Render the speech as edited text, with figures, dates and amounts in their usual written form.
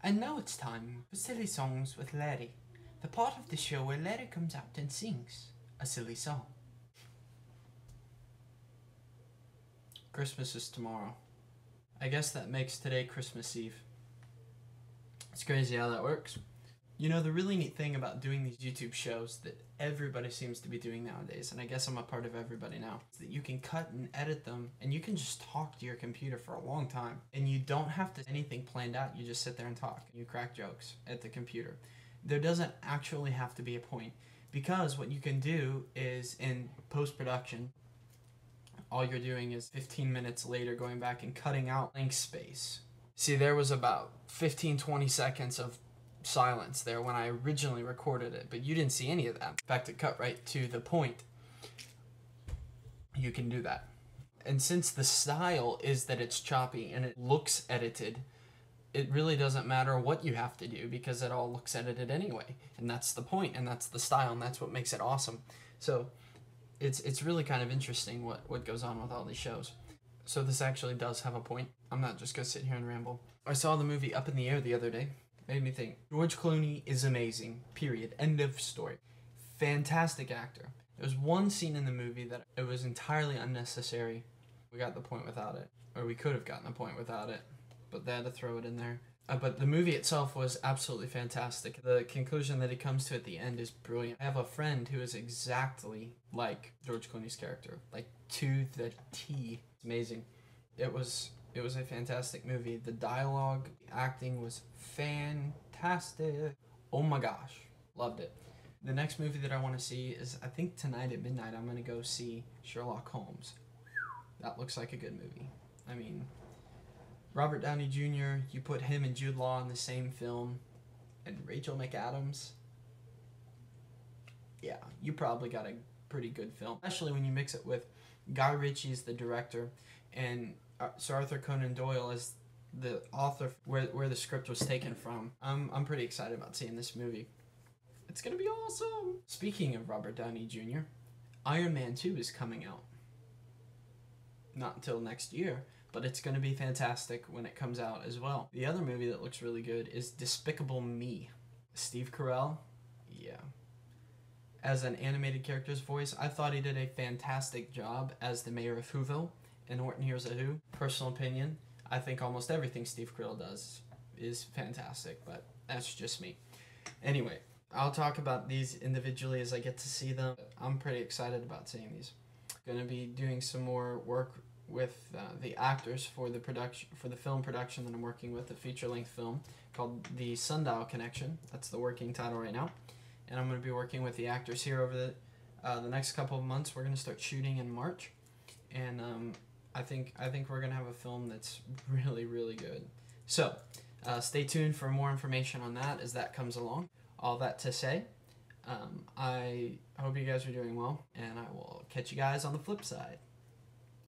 And now it's time for Silly Songs with Larry, the part of the show where Larry comes out and sings a silly song. Christmas is tomorrow. I guess that makes today Christmas Eve. It's crazy how that works. You know, the really neat thing about doing these YouTube shows that everybody seems to be doing nowadays, and I guess I'm a part of everybody now, is that you can cut and edit them, and you can just talk to your computer for a long time. And you don't have to anything planned out, you just sit there and talk. You crack jokes at the computer. There doesn't actually have to be a point, because what you can do is in post-production, all you're doing is 15 minutes later going back and cutting out blank space. See, there was about 15-20 seconds of silence there when I originally recorded it, but you didn't see any of that. In fact, it cut right to the point. You can do that. And since the style is that it's choppy and it looks edited, it really doesn't matter what you have to do because it all looks edited anyway. And that's the point, and that's the style, and that's what makes it awesome. So it's really kind of interesting what goes on with all these shows. So this actually does have a point. I'm not just gonna sit here and ramble. I saw the movie Up in the Air the other day. Made me think. George Clooney is amazing, period. End of story. Fantastic actor. There was one scene in the movie that it was entirely unnecessary. We got the point without it. Or we could have gotten the point without it. But they had to throw it in there. But the movie itself was absolutely fantastic. The conclusion that he comes to at the end is brilliant. I have a friend who is exactly like George Clooney's character. Like, to the T. It's amazing. It was a fantastic movie. The dialogue, the acting was fantastic. Oh my gosh. Loved it. The next movie that I want to see is, I think tonight at midnight, I'm going to go see Sherlock Holmes. That looks like a good movie. I mean, Robert Downey Jr., you put him and Jude Law in the same film, and Rachel McAdams, yeah, you probably got a pretty good film. Especially when you mix it with Guy Ritchie's the director, and Sir Arthur Conan Doyle is the author where the script was taken from. I'm pretty excited about seeing this movie. It's gonna be awesome! Speaking of Robert Downey Jr., Iron Man 2 is coming out. Not until next year, but it's gonna be fantastic when it comes out as well. The other movie that looks really good is Despicable Me. Steve Carell, yeah. As an animated character's voice, I thought he did a fantastic job as the mayor of Whoville in Horton Hears a Who. Personal opinion, I think almost everything Steve Carell does is fantastic, but that's just me. Anyway, I'll talk about these individually as I get to see them. I'm pretty excited about seeing these. Gonna be doing some more work with the actors for the film production that I'm working with, a feature-length film called The Sundial Connection. That's the working title right now. And I'm going to be working with the actors here over the next couple of months. We're going to start shooting in March, and I think we're going to have a film that's really, really good. So stay tuned for more information on that as that comes along. All that to say, I hope you guys are doing well, and I will catch you guys on the flip side.